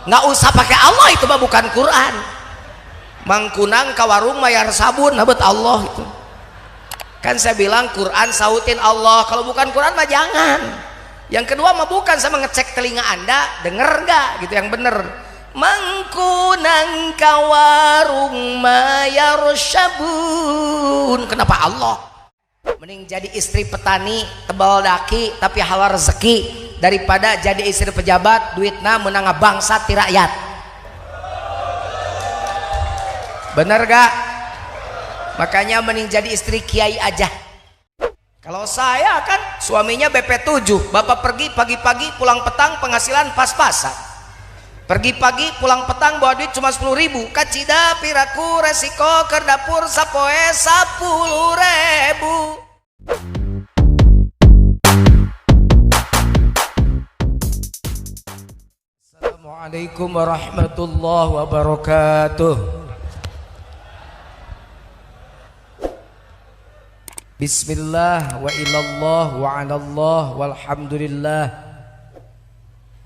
nggak usah pakai Allah, itu mah bukan Quran. Mangkunang ka warung mayar sabun nabet Allah itu. Kan saya bilang Quran sautin Allah, kalau bukan Quran mah jangan. Yang kedua mah bukan sama ngecek telinga Anda, denger nggak gitu yang bener. Mangkunang ka warung mayar sabun, kenapa Allah? Mending jadi istri petani tebal daki tapi halal rezeki daripada jadi istri pejabat duitna menang bangsa ti rakyat. Bener gak? Makanya mending jadi istri kiai aja. Kalau saya kan suaminya BP7, bapak pergi pagi-pagi pulang petang, penghasilan pas-pasan. Pergi pagi pulang petang bawa duit cuma 10.000, kacida piraku resiko ke dapur sapoe 10.000. Assalamualaikum warahmatullahi wabarakatuh. Bismillah wa ilallah wa anallah walhamdulillah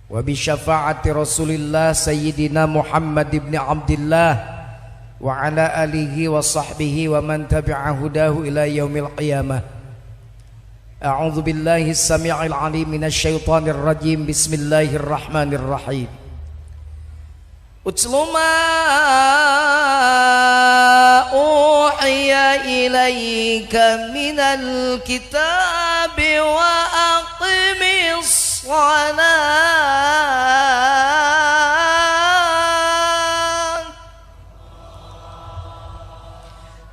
wa bi syafaati rasulillah sayyidina Muhammad ibn Abdillah wa ala alihi wa sahbihi wa man tabi'a hudahu ila yaumil qiyamah. A'udzu billahi as-sami'il 'alim minasy syaithanir rajim. Bismillahirrahmanirrahim. Utlu ma uhiya ilaika minal kitabi wa aqimis shalah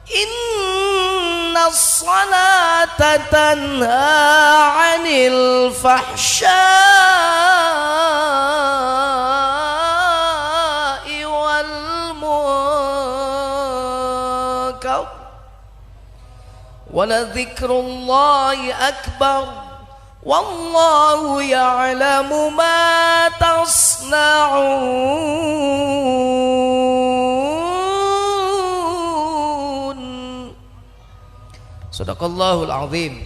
inna ssalata tanha 'anil fahsya'i wal munkar wa ladhikrullahi akbar wallahu ya'lamu ma tasna'un. Sadaqallahul azim.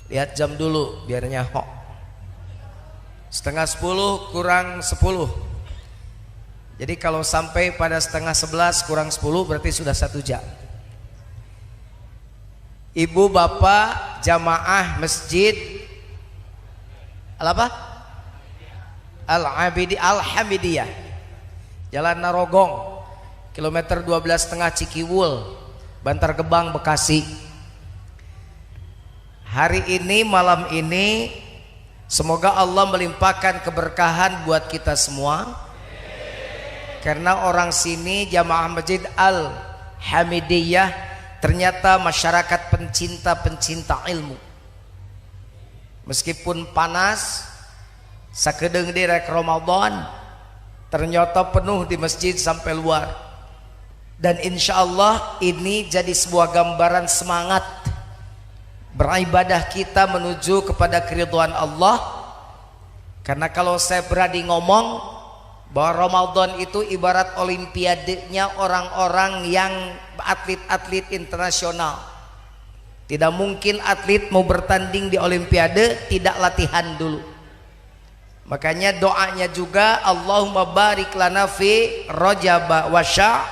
Lihat jam dulu biar nyahok. 9:30 kurang 10. Jadi kalau sampai pada 10:30 kurang 10 berarti sudah 1 jam. Ibu bapak jamaah masjid apa? Al-Hamidiyah Jalan Narogong kilometer 12,5 Cikiwul, Bantar Gebang, Bekasi. Hari ini malam ini semoga Allah melimpahkan keberkahan buat kita semua. Karena orang sini jamaah masjid Al-Hamidiyah ternyata masyarakat pencinta ilmu. Meskipun panas sakedeung direk Ramadan ternyata penuh di masjid sampai luar. Dan insya Allah ini jadi sebuah gambaran semangat beribadah kita menuju kepada keridhaan Allah. Karena kalau saya berani ngomong bahwa Ramadan itu ibarat olimpiadenya orang-orang yang atlet-atlet internasional. Tidak mungkin atlet mau bertanding di olimpiade tidak latihan dulu. Makanya doanya juga Allahumma barik lana fi Rajab wa Sya'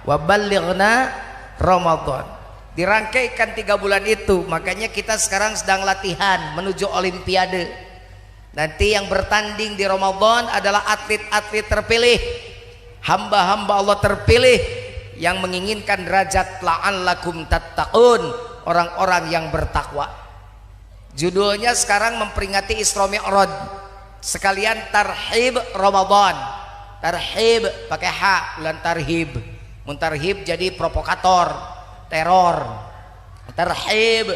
wa ballighna Ramadan. Dirangkaikan 3 bulan itu. Makanya kita sekarang sedang latihan menuju olimpiade. Nanti yang bertanding di Ramadan adalah atlet-atlet terpilih, hamba-hamba Allah terpilih yang menginginkan derajat la'allakum tattaqun, orang-orang yang bertakwa. Judulnya sekarang memperingati Isra Mi'raj, sekalian tarhib Ramadan. Tarhib pakai H, bukan tarhib. Muntarhib jadi provokator, teror. Tarhib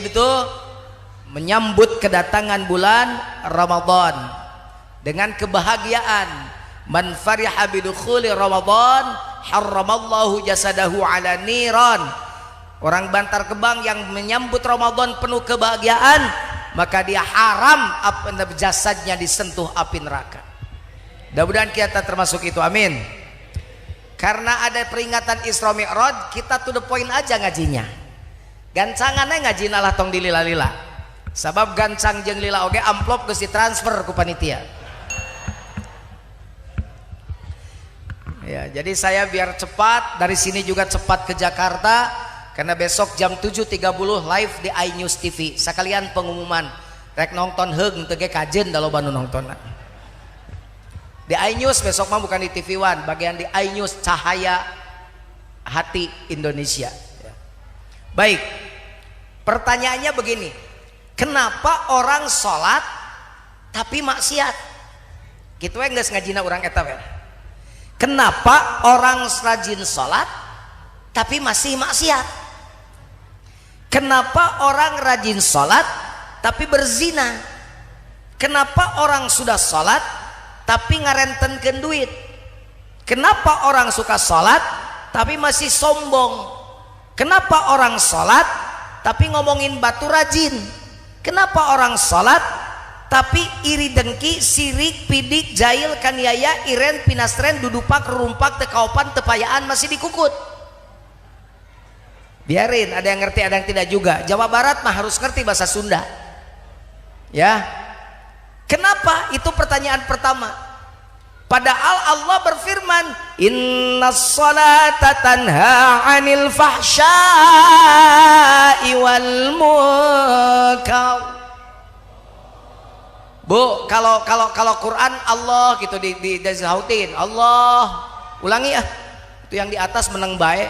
itu menyambut kedatangan bulan Ramadan dengan kebahagiaan. Man fariha bidukhuli Ramadan harramallahu jasadahu ala niran. Orang Bantar Gebang yang menyambut Ramadan penuh kebahagiaan, maka dia haram jasadnya disentuh api neraka. Mudah-mudahan kita termasuk itu, amin. Karena ada peringatan Isra Mi'raj, kita to the point aja ngajinya. Gancangannya ngaji lah tong dilila-lila. Sabab gancang jeung lila oge amplop geus ditransfer ku panitia. Ya, jadi saya biar cepat dari sini juga cepat ke Jakarta karena besok jam 7.30 live di iNews TV. Sekalian pengumuman rek nonton heung teu ge kajen da loba nu nonton. Di iNews besok mah bukan di TV One, bagian di iNews Cahaya Hati Indonesia. Ya. Baik, pertanyaannya begini, kenapa orang sholat tapi maksiat? Gitu ya geus ngajina urang eta we. Kenapa orang rajin sholat tapi masih maksiat? Kenapa orang rajin sholat tapi berzina? Kenapa orang sudah sholat tapi ngarentenkeun duit? Kenapa orang suka sholat tapi masih sombong? Kenapa orang sholat tapi ngomongin batu rajin? Kenapa orang sholat tapi iri dengki, sirik, pidik, jahil, kaniaya, iren, pinastren, dudupak, rumpak, tekaopan, tepayaan masih dikukut? Biarin, ada yang ngerti, ada yang tidak juga. Jawa Barat mah harus ngerti bahasa Sunda. Ya. Kenapa? Itu pertanyaan pertama. Padahal Allah berfirman, innas salata tanha 'anil fahsya'i wal munkar. Bu, kalau Quran Allah gitu disautin Allah, ulangi ya, itu yang di atas menang baik.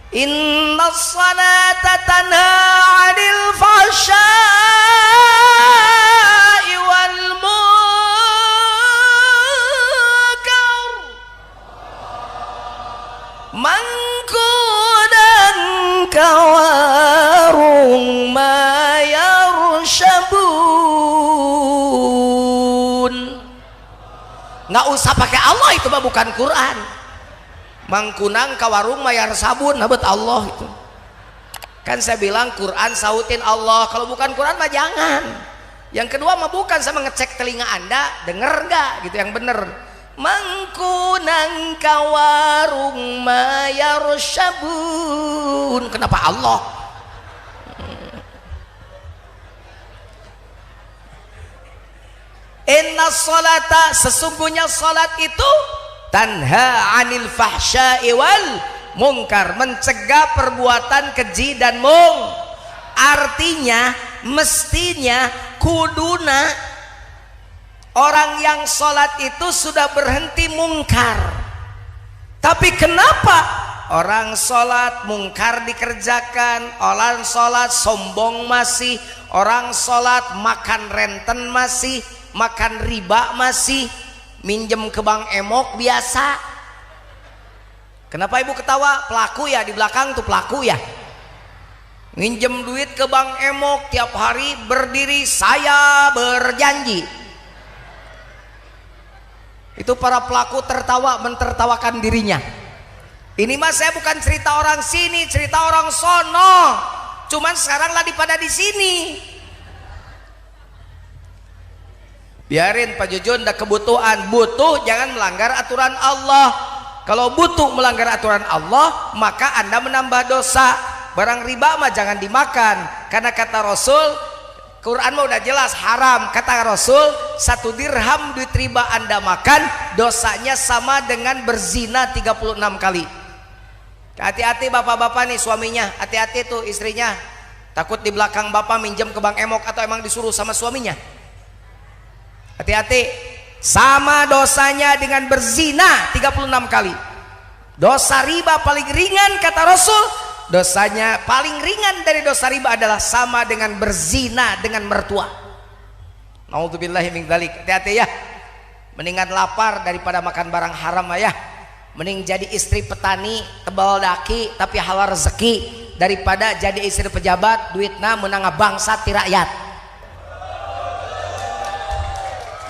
Innas salata tanha 'anil fahsya'i wal munkar. Mangkudan kawarung mayarshabun. Nggak usah pakai Allah, itu mah bukan Quran. Mangkunang kawarung mayar sabun nabet Allah itu. Kan saya bilang Quran sautin Allah, kalau bukan Quran mah jangan. Yang kedua mah bukan sama ngecek telinga Anda, denger nggak gitu yang bener. Mangkunang kawarung mayar sabun. Kenapa Allah? Inna sholata, sesungguhnya salat itu tanha 'anil fahsya'i wal munkar, mencegah perbuatan keji dan mung. Artinya mestinya kuduna orang yang sholat itu sudah berhenti mungkar. Tapi kenapa orang sholat mungkar dikerjakan, orang sholat sombong masih, orang sholat makan renten masih, makan riba masih, minjem ke bank emok biasa. Kenapa ibu ketawa? Pelaku ya, di belakang tuh pelaku ya. Minjem duit ke bank emok tiap hari berdiri saya berjanji. Itu para pelaku tertawa, mentertawakan dirinya. Ini mah saya bukan cerita orang sini, cerita orang sono. Cuman sekarang lagi pada di sini. Biarin Pak Jujun, ada kebutuhan, butuh jangan melanggar aturan Allah. Kalau butuh melanggar aturan Allah, maka Anda menambah dosa. Barang riba mah jangan dimakan, karena kata Rasul, Quran mah udah jelas haram. Kata Rasul, 1 dirham duit riba Anda makan, dosanya sama dengan berzina 36 kali. Hati-hati bapak-bapak nih suaminya, hati-hati tuh istrinya. Takut di belakang bapak minjem ke bank emok atau emang disuruh sama suaminya. Hati-hati, sama dosanya dengan berzina 36 kali. Dosa riba paling ringan kata Rasul, dosanya paling ringan dari dosa riba adalah sama dengan berzina dengan mertua. Naudzubillahi min dzalik. Hati-hati ya. Mendingan lapar daripada makan barang haram ya. Mending jadi istri petani tebal daki tapi halal rezeki daripada jadi istri pejabat duitna menang bangsa ti rakyat.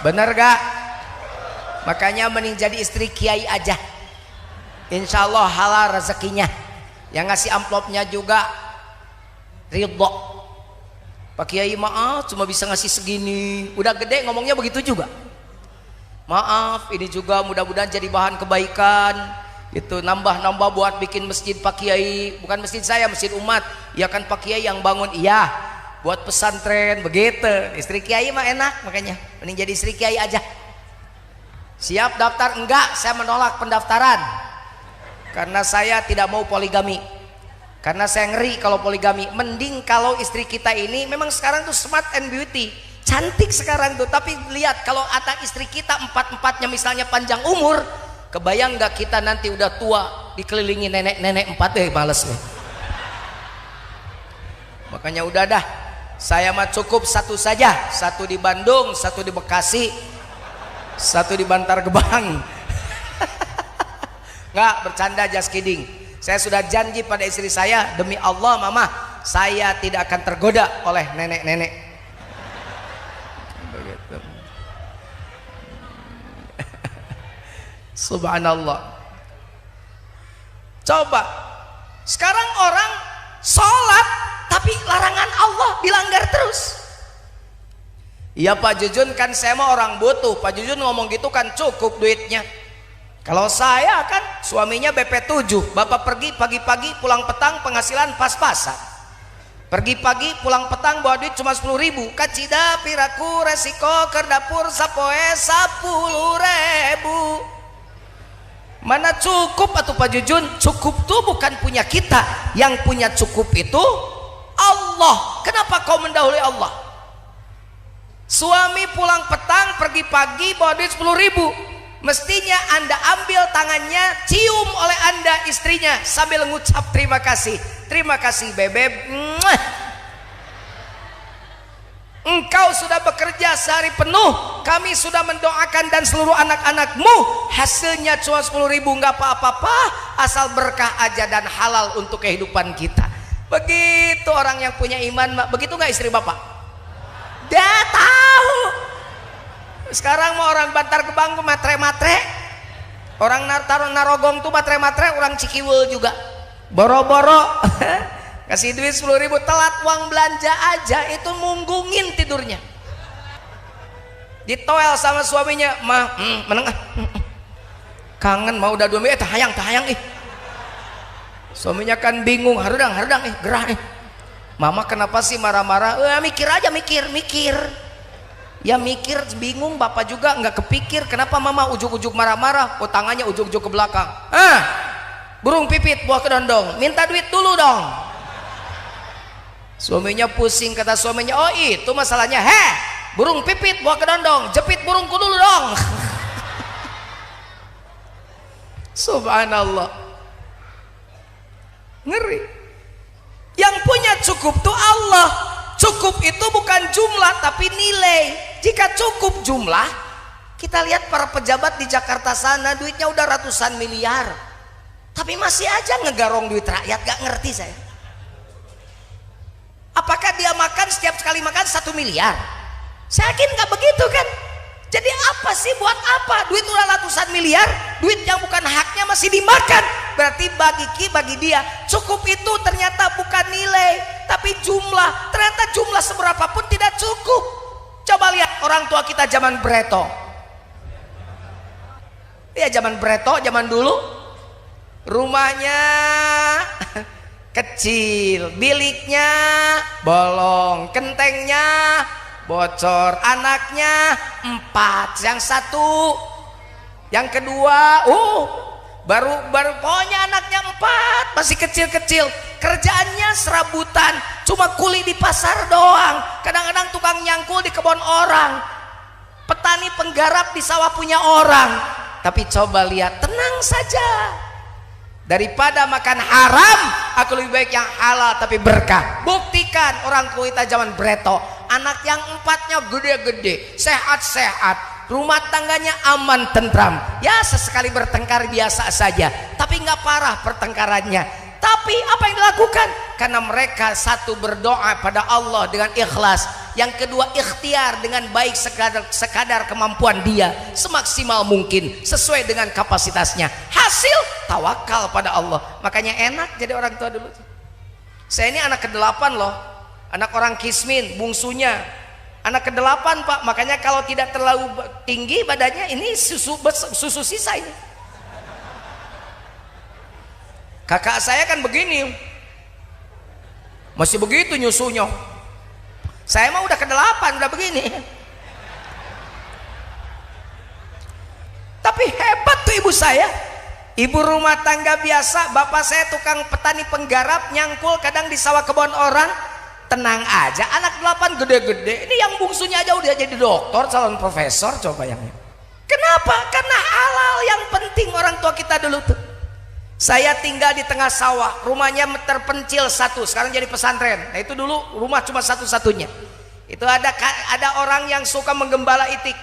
Bener gak? Makanya mending jadi istri kiai aja, insya Allah halal rezekinya. Yang ngasih amplopnya juga ridho. Pak Kiai maaf cuma bisa ngasih segini, udah gede ngomongnya begitu juga. Maaf ini juga mudah-mudahan jadi bahan kebaikan gitu, nambah-nambah buat bikin masjid Pak Kiai. Bukan masjid saya, masjid umat. Ya kan Pak Kiai yang bangun, iya. buat pesantren begitu. Istri kiai mah enak, makanya mending jadi istri kiai aja. Siap daftar? Enggak, saya menolak pendaftaran karena saya tidak mau poligami, karena saya ngeri kalau poligami. Mending kalau istri kita ini memang sekarang tuh smart and beauty, cantik sekarang tuh, tapi lihat kalau anak istri kita empat-empatnya misalnya panjang umur, kebayang nggak kita nanti udah tua dikelilingi nenek-nenek 4, males nih. Makanya udah dah, saya mah cukup satu saja, satu di Bandung, satu di Bekasi, satu di Bantar Gebang. Nggak, bercanda, just kidding. Saya sudah janji pada istri saya, demi Allah mama, saya tidak akan tergoda oleh nenek-nenek. Subhanallah. Coba sekarang orang sholat tapi larangan Allah dilanggar terus. Iya Pak Jujun, kan saya mau orang butuh. Pak Jujun ngomong gitu kan cukup duitnya. Kalau saya kan suaminya BP7, bapak pergi pagi-pagi pulang petang, penghasilan pas-pasan. Pergi pagi pulang petang bawa duit cuma 10.000. Kacida piraku resiko kerdapur sapoe 10.000. Mana cukup atuh Pak Jujun? Cukup tuh bukan punya kita, yang punya cukup itu Allah. Kenapa kau mendahului Allah? Suami pulang petang pergi pagi bawa duit 10.000, mestinya Anda ambil tangannya, cium oleh Anda istrinya sambil ngucap terima kasih. Terima kasih bebek, engkau sudah bekerja sehari penuh, kami sudah mendoakan dan seluruh anak-anakmu, hasilnya cuma 10.000, nggak apa-apa, asal berkah aja dan halal untuk kehidupan kita. Begitu orang yang punya iman. Begitu nggak istri bapak? Dah tahu. Sekarang mau orang Bantar Gebang tuh matre-matre, orang Narogong tuh matre-matre, orang Cikiwul juga boro-boro kasih duit 10.000, telat uang belanja aja itu munggungin tidurnya. Ditoel sama suaminya, mah menengah kangen mau udah 2 minggu, tahayang suaminya kan bingung, hardang gerah mama kenapa sih marah-marah? Mikir aja, mikir ya, mikir bingung. Bapak juga nggak kepikir kenapa mama ujuk-ujuk marah-marah. Oh, tangannya ujuk-ujuk ke belakang, burung pipit buah kedondong, minta duit dulu dong. Suaminya pusing, kata suaminya, oh itu masalahnya, burung pipit buah kedondong, jepit burungku dulu dong. Subhanallah, ngeri. Yang punya cukup tuh Allah. Cukup itu bukan jumlah tapi nilai. Jika cukup jumlah, kita lihat para pejabat di Jakarta sana duitnya udah ratusan miliar, tapi masih aja ngegarong duit rakyat. Gak ngerti saya. Apakah dia makan setiap sekali makan 1 miliar? Saya yakin gak begitu kan. Jadi apa sih, buat apa duit udah ratusan miliar, duit yang bukan haknya masih dimakan? Berarti bagi dia cukup itu ternyata bukan nilai tapi jumlah. Ternyata jumlah seberapa pun tidak cukup. Coba lihat orang tua kita zaman Breto. Ya zaman Breto, zaman dulu rumahnya kecil, biliknya bolong, kentengnya bocor, anaknya 4, yang satu, yang kedua baru pokoknya anaknya 4, masih kecil-kecil, kerjaannya serabutan, cuma kuli di pasar doang, kadang-kadang tukang nyangkul di kebun orang, petani penggarap di sawah punya orang. Tapi coba lihat, tenang saja, daripada makan haram aku lebih baik yang halal tapi berkah. Buktikan orang kita zaman Breto, anak yang 4-nya gede-gede, sehat-sehat, rumah tangganya aman tentram, ya sesekali bertengkar biasa saja tapi nggak parah pertengkarannya. Tapi apa yang dilakukan? Karena mereka satu berdoa pada Allah dengan ikhlas, yang kedua ikhtiar dengan baik sekadar kemampuan dia, semaksimal mungkin sesuai dengan kapasitasnya, hasil tawakal pada Allah. Makanya enak jadi orang tua dulu. Saya ini anak ke-8 loh, anak orang Kismin, bungsunya anak ke-8 Pak. Makanya kalau tidak terlalu tinggi badannya, ini susu sisa ini. Kakak saya kan begini, masih begitu nyusunya. Saya mah udah ke-8 udah begini. Tapi hebat tuh ibu saya, ibu rumah tangga biasa. Bapak saya tukang petani penggarap, nyangkul kadang di sawah kebun orang. Tenang aja, anak 8 gede-gede. Ini yang bungsunya aja udah jadi dokter, calon profesor. Coba yang ini. Kenapa? Karena halal yang penting orang tua kita dulu tuh. Saya tinggal di tengah sawah, rumahnya terpencil satu, sekarang jadi pesantren. Nah itu dulu rumah cuma satu-satunya. Itu ada orang yang suka menggembala itik,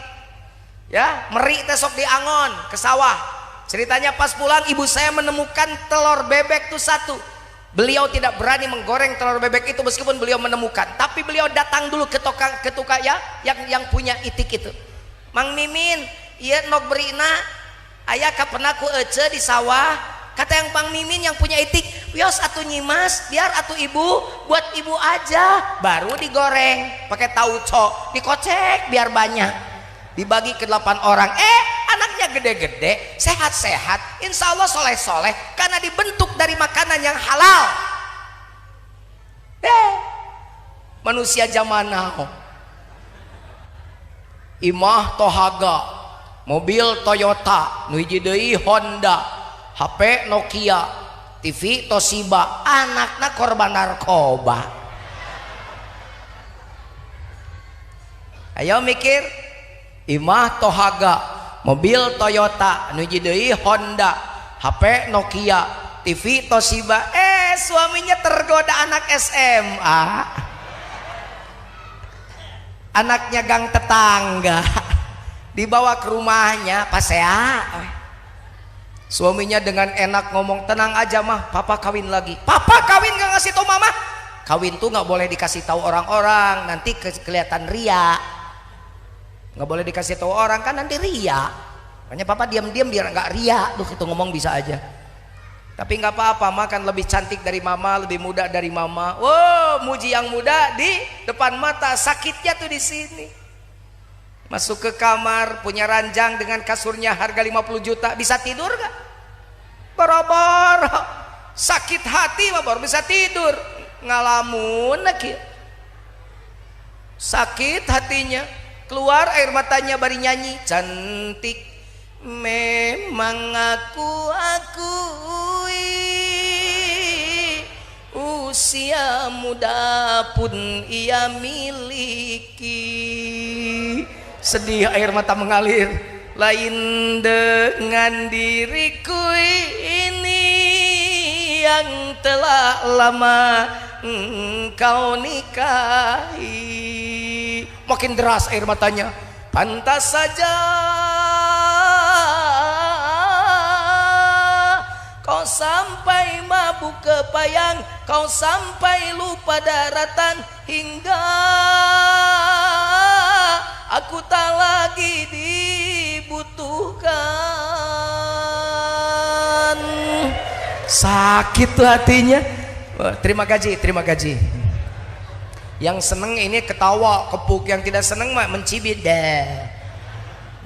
ya, meri tesok di angon ke sawah. Ceritanya pas pulang ibu saya menemukan telur bebek tuh satu. Beliau tidak berani menggoreng telur bebek itu meskipun beliau menemukan, tapi beliau datang dulu ke tukang ya yang punya itik itu. Mang Mimin, iya nok berina, ayah kapan aku ece di sawah. Kata yang Pang Mimin yang punya itik, wios atuh nyimas, biar atuh ibu, buat ibu aja, baru digoreng pakai tauco, dikocek biar banyak, dibagi ke 8 orang. Anaknya gede-gede, sehat-sehat, insya Allah soleh-soleh, karena dibentuk dari makanan yang halal. Manusia zaman now, imah Tohaga, mobil Toyota, nu hiji deui Honda, HP Nokia, TV Toshiba, anakna korban narkoba. Ayo mikir, imah Tohaga, mobil Toyota, nu hiji deui Honda, HP Nokia, TV Toshiba. Suaminya tergoda anak SMA, anaknya gang tetangga, dibawa ke rumahnya pasea. Suaminya dengan enak ngomong, tenang aja mah, papa kawin lagi. Papa kawin gak ngasih tau mama? Kawin tuh gak boleh dikasih tahu orang-orang, nanti kelihatan ria. Gak boleh dikasih tahu orang kan nanti ria. Makanya papa diam-diam biar gak ria. Duh itu ngomong bisa aja. Tapi nggak apa-apa, makan lebih cantik dari mama, lebih muda dari mama. Wow, muji yang muda di depan mata, sakitnya tuh di sini. Masuk ke kamar, punya ranjang dengan kasurnya harga 50 juta, bisa tidur gak? Boro-boro, sakit hati mah baru bisa tidur. Ngalamun lagi, sakit hatinya, keluar air matanya bari nyanyi, cantik. Memang aku akui usia muda pun ia miliki. Sedih air mata mengalir, lain dengan diriku ini yang telah lama engkau nikahi. Makin deras air matanya. Pantas saja kau sampai mabuk kepayang, kau sampai lupa daratan, hingga aku tak lagi dibutuhkan. Sakit tuh hatinya. Terima gaji, terima gaji. Yang seneng ini ketawa, kepuk. Yang tidak seneng mah mencibit deh.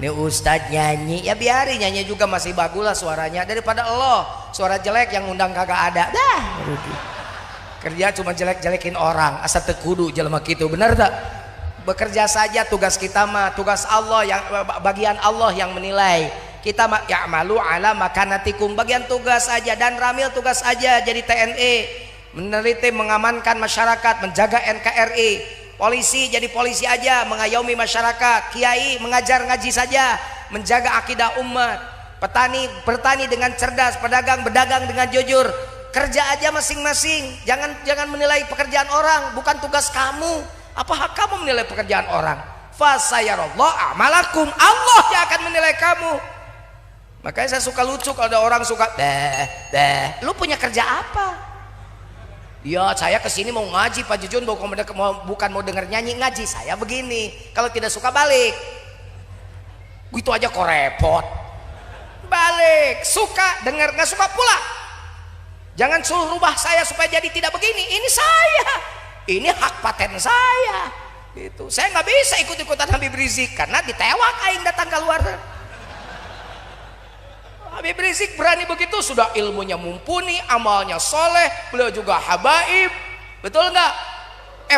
Ini ustadz nyanyi, ya biarin nyanyi juga masih bagus lah suaranya daripada Allah. Suara jelek yang undang kagak ada. Dah. Kerja cuma jelek-jelekin orang, asa tekudu jelema gitu, benar tak? Bekerja saja tugas kita mah, tugas Allah yang bagian Allah yang menilai. Kita ya'malu ala makanatikum, bagian tugas aja. Dan Ramil tugas aja jadi TNI, meneliti mengamankan masyarakat, menjaga NKRI. Polisi jadi polisi aja, mengayomi masyarakat. Kiai mengajar ngaji saja, menjaga akidah umat. Petani bertani dengan cerdas, pedagang berdagang dengan jujur. Kerja aja masing-masing, jangan menilai pekerjaan orang, bukan tugas kamu. Apa hak kamu menilai pekerjaan orang? Fasayarallahu a'malakum, Allah yang akan menilai kamu. Makanya saya suka lucu kalau ada orang suka lu punya kerja apa? Ya saya kesini mau ngaji Pak Jujun, bukan mau denger nyanyi, ngaji saya begini. Kalau tidak suka balik. Gitu aja kok repot. Balik, suka denger, nggak suka pula. Jangan suruh rubah saya supaya jadi tidak begini. Ini saya, ini hak paten saya. Gitu. Saya nggak bisa ikut-ikutan Habib Rizik karena ditewak aing datang keluar. Habib Rizik berani begitu, sudah ilmunya mumpuni, amalnya soleh, beliau juga habaib, betul nggak?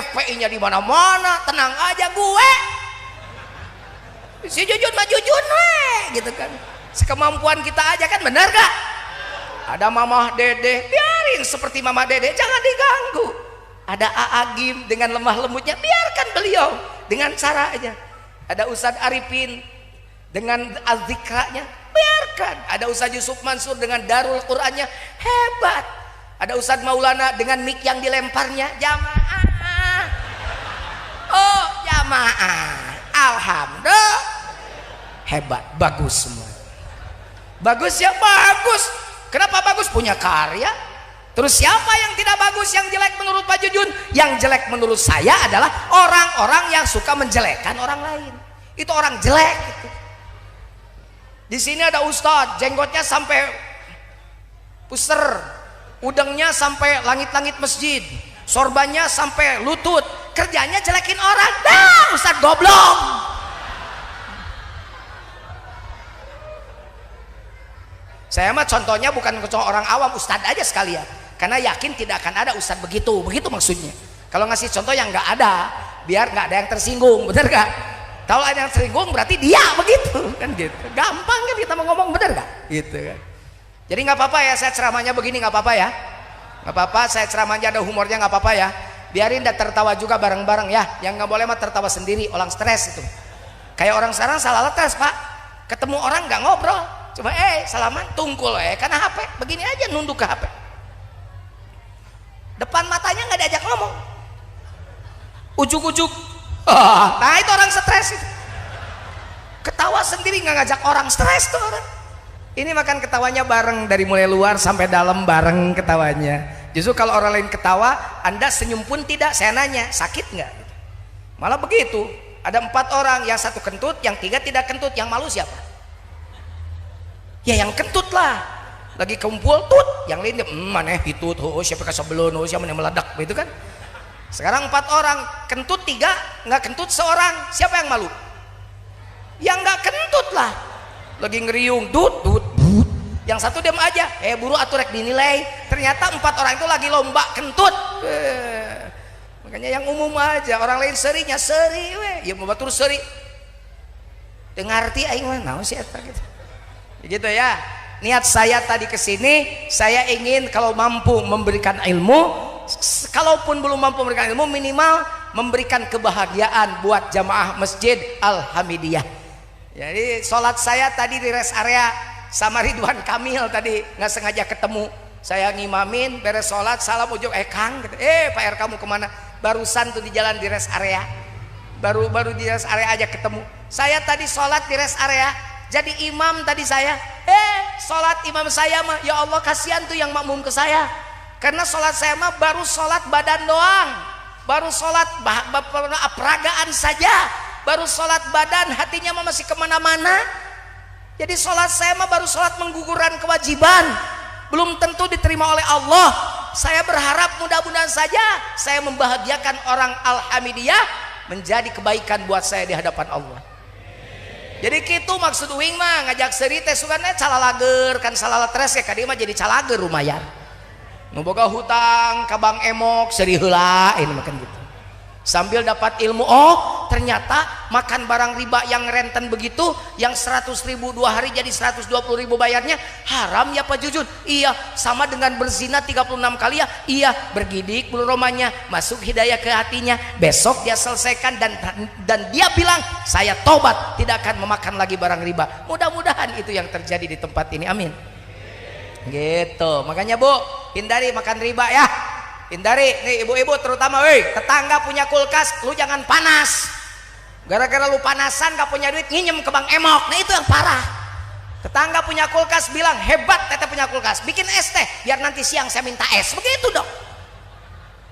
FPI-nya di mana-mana, tenang aja gue. Si Jujun mah Jujun we, gitu kan. Sekemampuan kita aja kan, benar gak? Ada Mamah Dede, biarin seperti Mamah Dede, jangan diganggu. Ada Aagim dengan lemah lembutnya, biarkan beliau dengan caranya. Ada Ustadz Arifin dengan azzikranya, biarkan. Ada Ustadz Yusuf Mansur dengan Darul Qurannya, hebat. Ada Ustadz Maulana dengan mic yang dilemparnya, jamaah. Oh, jamaah. Alhamdulillah. Hebat, bagus semua. Bagus ya, bagus. Kenapa bagus? Punya karya. Terus siapa yang tidak bagus, yang jelek menurut Pak Jujun? Yang jelek menurut saya adalah orang-orang yang suka menjelekkan orang lain. Itu orang jelek gitu. Di sini ada ustadz, jenggotnya sampai puser, udangnya sampai langit-langit masjid, sorbannya sampai lutut, kerjanya jelekin orang. Dah, ustadz goblok. Saya mah contohnya bukan contoh orang awam, ustadz aja sekalian. Karena yakin tidak akan ada ustadz begitu maksudnya. Kalau ngasih contoh yang nggak ada, biar nggak ada yang tersinggung, bener gak? Kalau ada yang tersinggung berarti dia begitu, kan gitu. Gampang kan kita mau ngomong, bener gak? Gitu kan. Jadi nggak apa-apa ya, saya ceramahnya begini, nggak apa-apa ya. Nggak apa-apa, saya ceramahnya ada humornya, nggak apa-apa ya. Biarin dah tertawa juga bareng-bareng ya. Yang nggak boleh mah tertawa sendiri, orang stres itu. Kayak orang sekarang salah letres pak, ketemu orang nggak ngobrol. Coba salaman tungkul karena HP begini aja, nunduk ke HP, depan matanya nggak diajak ngomong, ujuk-ujuk. Nah itu orang stres itu. Ketawa sendiri nggak ngajak orang, stres tuh orang. Ini makan ketawanya bareng, dari mulai luar sampai dalam bareng ketawanya. Justru kalau orang lain ketawa, Anda senyum pun tidak. Saya nanya, sakit nggak? Malah begitu. Ada 4 orang, yang 1 kentut, yang 3 tidak kentut. Yang malu siapa? Ya yang kentut lah. Lagi kumpul tut, yang lain mana hitut, siapa kasebelon, siapa yang meledak, begitu kan? Sekarang 4 orang, kentut 3, nggak kentut seorang. Siapa yang malu? Yang nggak kentut lah. Lagi ngeriung, dut. Yang 1 diam aja. Buru aturek dinilai. Ternyata 4 orang itu lagi lomba kentut. Makanya yang umum aja. Orang lain serinya seri, ya mau batur seri. Dengarti aing mah naon sih eta gitu. Gitu ya. Niat saya tadi kesini, saya ingin kalau mampu memberikan ilmu, kalaupun belum mampu memberikan ilmu, minimal memberikan kebahagiaan buat jamaah masjid Al-Hamidiyah. Jadi sholat saya tadi di rest area sama Ridwan Kamil tadi, nggak sengaja ketemu. Saya ngimamin, beres sholat, salam ujuk, Kang, Pak R kamu kemana? Barusan tuh di jalan di rest area, baru di rest area aja ketemu. Saya tadi sholat di rest area, jadi imam tadi saya. Sholat imam saya mah, ya Allah kasihan tuh yang makmum ke saya. Karena sholat saya mah baru sholat badan doang, baru sholat peragaan saja, baru sholat badan, hatinya mah masih kemana-mana. Jadi sholat saya mah baru sholat menggugurkan kewajiban, belum tentu diterima oleh Allah. Saya berharap mudah-mudahan saja saya membahagiakan orang Al-Hamidiyah, menjadi kebaikan buat saya di hadapan Allah. Jadi gitu maksud uing mah, ngajak seri teh sukana calalager kan, salah letres ya kadi mah jadi calager lumayan. Nu boga hutang ka Bang Emok seri heula, ini makan gitu. Sambil dapat ilmu, oh ternyata makan barang riba yang renten begitu, yang 100.000 2 hari jadi 120.000 bayarnya, haram ya Pak Jujun? Iya, sama dengan berzina 36 kali ya? Iya, bergidik bulu romanya, masuk hidayah ke hatinya, besok dia selesaikan dan dia bilang, saya tobat, tidak akan memakan lagi barang riba. Mudah-mudahan itu yang terjadi di tempat ini, amin. Gitu, makanya Bu, hindari makan riba ya. Hindari, nih ibu-ibu terutama, tetangga punya kulkas, lu jangan panas. Gara-gara lu panasan gak punya duit, nginjem ke Bang Emok. Nah itu yang parah. Tetangga punya kulkas bilang, hebat teteh punya kulkas, bikin es teh, biar nanti siang saya minta es. Begitu dong.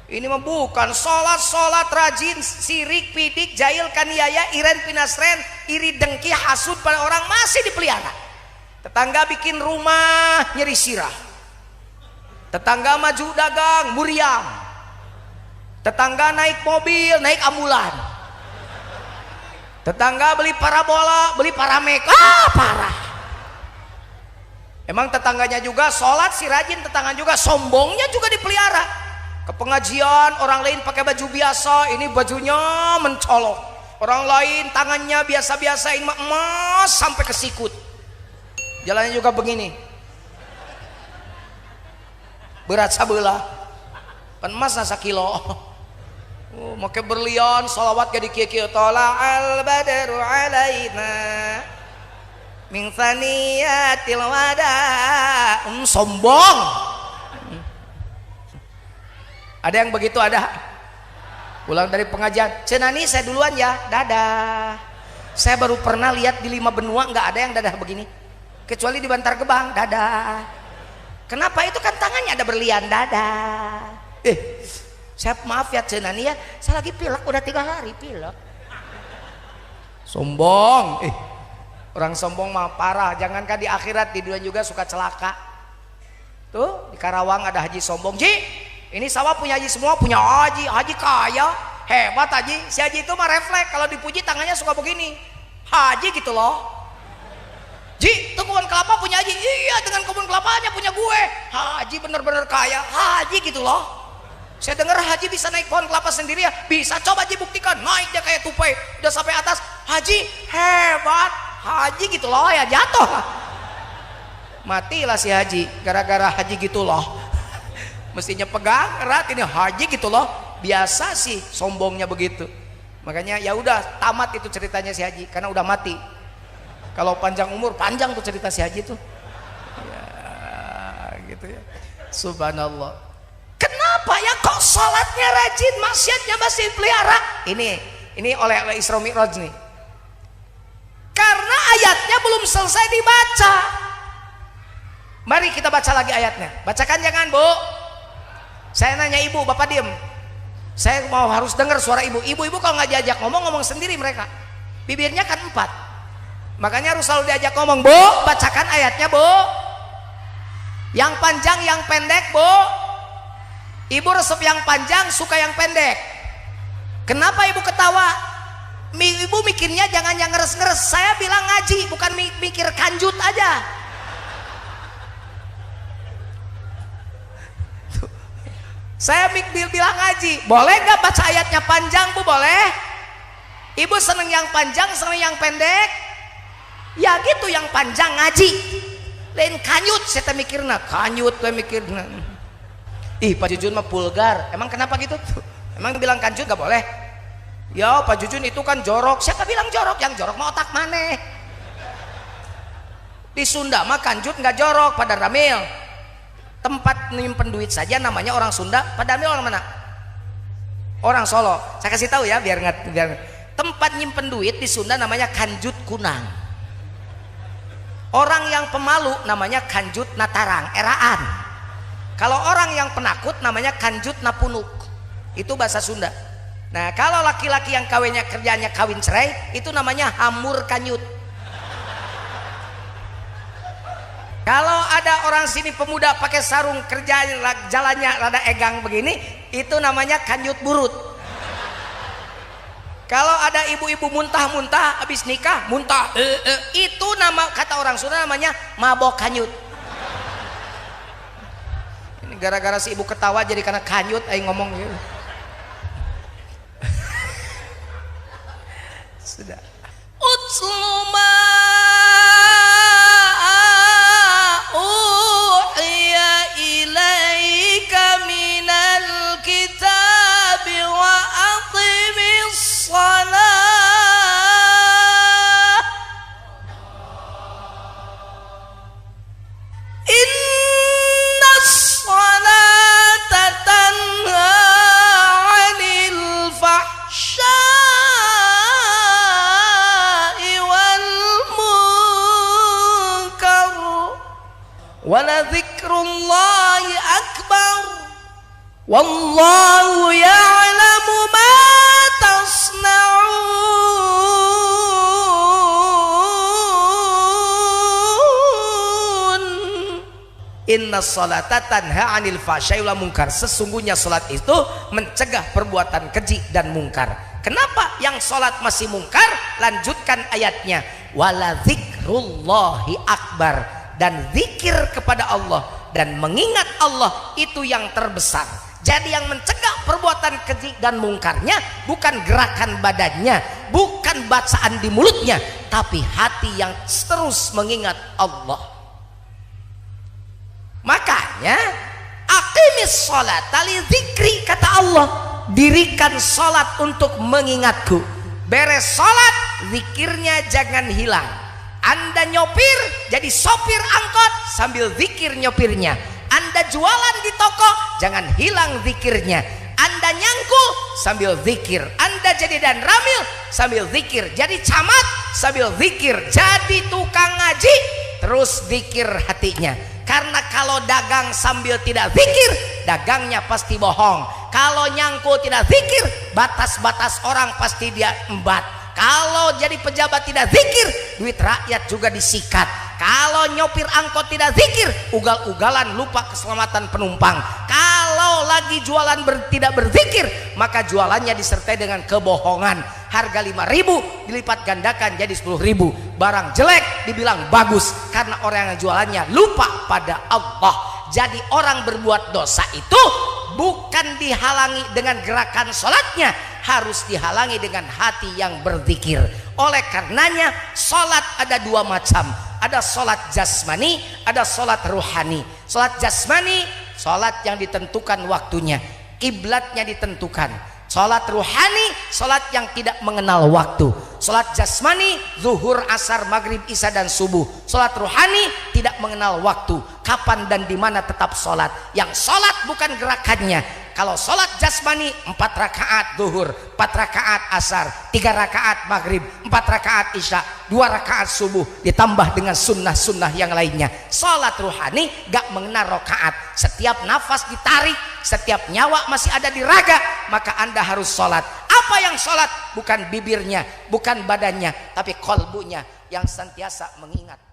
Ini mah bukan sholat rajin, sirik, pidik, jahil, kaniaya, iren, pinasren, iri, dengki, hasud pada orang masih dipelihara. Tetangga bikin rumah nyeri sirah. Tetangga maju dagang muriang, tetangga naik mobil, naik ambulan, tetangga beli parabola, beli paramek, parah. Emang tetangganya juga sholat si rajin, tetangga juga sombongnya juga dipelihara. ke pengajian orang lain pakai baju biasa, ini bajunya mencolok. Orang lain tangannya biasa-biasa, ini emas sampai ke sikut. Jalannya juga begini. Berat sabelah. Pan emas nasa kilo. Make berlian, salawat ke di kieu-kieu. Tala'al badru alaina min thaniyatil wada. Sombong. Ada yang begitu ada? Pulang dari pengajian, cenani saya duluan ya, dadah. Saya baru pernah lihat di 5 benua nggak ada yang dadah begini, kecuali di Bantar Gebang, dadah. Kenapa? Itu kan tangannya ada berlian, dadah. Saya maaf ya cenani ya, saya lagi pilek udah 3 hari pilek. Sombong, orang sombong mah parah. Jangankan di akhirat, di dunia juga suka celaka. Tuh di Karawang ada haji sombong, Ji. Ini sawah punya haji semua, punya haji, haji kaya, hebat haji. Si haji itu mah refleks, kalau dipuji tangannya suka begini. Haji gitu loh. Ji, itu kebun kelapa punya haji. Iya, dengan kebun kelapanya punya gue. Haji bener-bener kaya, haji gitu loh. Saya dengar haji bisa naik pohon kelapa sendiri ya. Bisa, coba Haji buktikan. Naik dia kayak tupai, udah sampai atas. Haji hebat, haji gitu loh ya, jatuh. Matilah si haji, gara-gara haji gitu loh. Mestinya pegang erat, ini haji gitu loh. Biasa sih sombongnya begitu. Makanya ya udah tamat itu ceritanya si haji karena udah mati. Kalau panjang umur panjang tuh cerita si haji tuh. Ya gitu ya. Subhanallah. Kenapa ya kok sholatnya rajin, maksiatnya masih pelihara? Ini oleh Isra Mi'raj nih. Karena ayatnya belum selesai dibaca. Mari kita baca lagi ayatnya. Bacakan jangan, Bu. Saya nanya ibu, bapak diem. Saya mau harus dengar suara ibu. Ibu-ibu kalau nggak diajak ngomong sendiri mereka. Bibirnya kan 4. Makanya harus selalu diajak ngomong. Bu, bacakan ayatnya, Bu. Yang panjang, yang pendek, Bu. Ibu resep yang panjang, suka yang pendek. Kenapa ibu ketawa? Ibu mikirnya jangan yang ngeres-ngeres. Saya bilang ngaji, bukan mikir kanjut aja. Saya bilang ngaji, boleh gak baca ayatnya panjang, Bu? Boleh. Ibu seneng yang panjang, seneng yang pendek. Ya gitu, yang panjang ngaji. Lain kanyut, saya mikirna kanyut, saya mikirna. Ih, Pak Jujun mah vulgar. Emang kenapa gitu? Emang bilang kanjut gak boleh? Ya Pak Jujun itu kan jorok. Siapa bilang jorok? Yang jorok mah otak maneh. Di Sunda mah kanjut gak jorok, pada Ramil. Tempat nyimpen duit saja namanya orang Sunda. Padahal orang mana? Orang Solo. Saya kasih tahu ya biar tempat nyimpen duit di Sunda namanya Kanjut Kunang. Orang yang pemalu namanya Kanjut Natarang, eraan. Kalau orang yang penakut namanya Kanjut Napunuk. Itu bahasa Sunda. Nah, kalau laki-laki yang kawinnya kerjanya kawin cerai, itu namanya Hamur Kanyut. Kalau ada orang sini pemuda pakai sarung kerja jalannya rada egang begini, itu namanya kanyut burut. Kalau ada ibu-ibu muntah-muntah habis nikah, muntah, itu nama kata orang Sunda namanya mabok kanyut. Ini gara-gara si ibu ketawa jadi karena kanyut aing ngomong gitu. Sudah. Utsluma waladzikrullahi akbar wallahu ya'lamu ma tasna'un. Inna sholata tanha 'anil fahsya'i wal munkar. Sesungguhnya salat itu mencegah perbuatan keji dan mungkar. Kenapa yang salat masih mungkar? Lanjutkan ayatnya. Waladzikrullahi akbar. Dan zikir kepada Allah dan mengingat Allah itu yang terbesar. Jadi yang mencegah perbuatan keji dan mungkarnya bukan gerakan badannya, bukan bacaan di mulutnya, tapi hati yang terus mengingat Allah. Makanya aqimis sholata li dzikri, kata Allah, dirikan sholat untuk mengingatku. Beres sholat, zikirnya jangan hilang. Anda nyopir, jadi sopir angkot sambil zikir nyopirnya. Anda jualan di toko, jangan hilang zikirnya. Anda nyangkul sambil zikir. Anda jadi dan ramil sambil zikir. Jadi camat sambil zikir. Jadi tukang ngaji terus zikir hatinya. Karena kalau dagang sambil tidak zikir, dagangnya pasti bohong. Kalau nyangkul tidak zikir, batas-batas orang pasti dia embat. Kalau jadi pejabat tidak zikir, duit rakyat juga disikat. Kalau nyopir angkot tidak zikir, ugal-ugalan lupa keselamatan penumpang. Kalau lagi jualan tidak berzikir, maka jualannya disertai dengan kebohongan. Harga 5.000 dilipat gandakan jadi 10.000. Barang jelek dibilang bagus karena orang yang jualannya lupa pada Allah. Jadi orang berbuat dosa itu bukan dihalangi dengan gerakan sholatnya, harus dihalangi dengan hati yang berzikir. Oleh karenanya sholat ada dua macam, ada sholat jasmani, ada sholat ruhani. Sholat jasmani, sholat yang ditentukan waktunya, kiblatnya ditentukan. Sholat ruhani, sholat yang tidak mengenal waktu. Sholat jasmani, zuhur, asar, maghrib, isya dan subuh. Sholat ruhani tidak mengenal waktu, kapan dan di mana tetap sholat. Yang sholat bukan gerakannya. Kalau sholat jasmani 4 rakaat zuhur, 4 rakaat asar, 3 rakaat maghrib, 4 rakaat isya, 2 rakaat subuh, ditambah dengan sunnah-sunnah yang lainnya. Sholat ruhani gak mengenal rakaat. Setiap nafas ditarik, setiap nyawa masih ada di raga, maka Anda harus sholat. Apa yang sholat? Bukan bibirnya, bukan badannya, tapi kolbunya yang senantiasa mengingat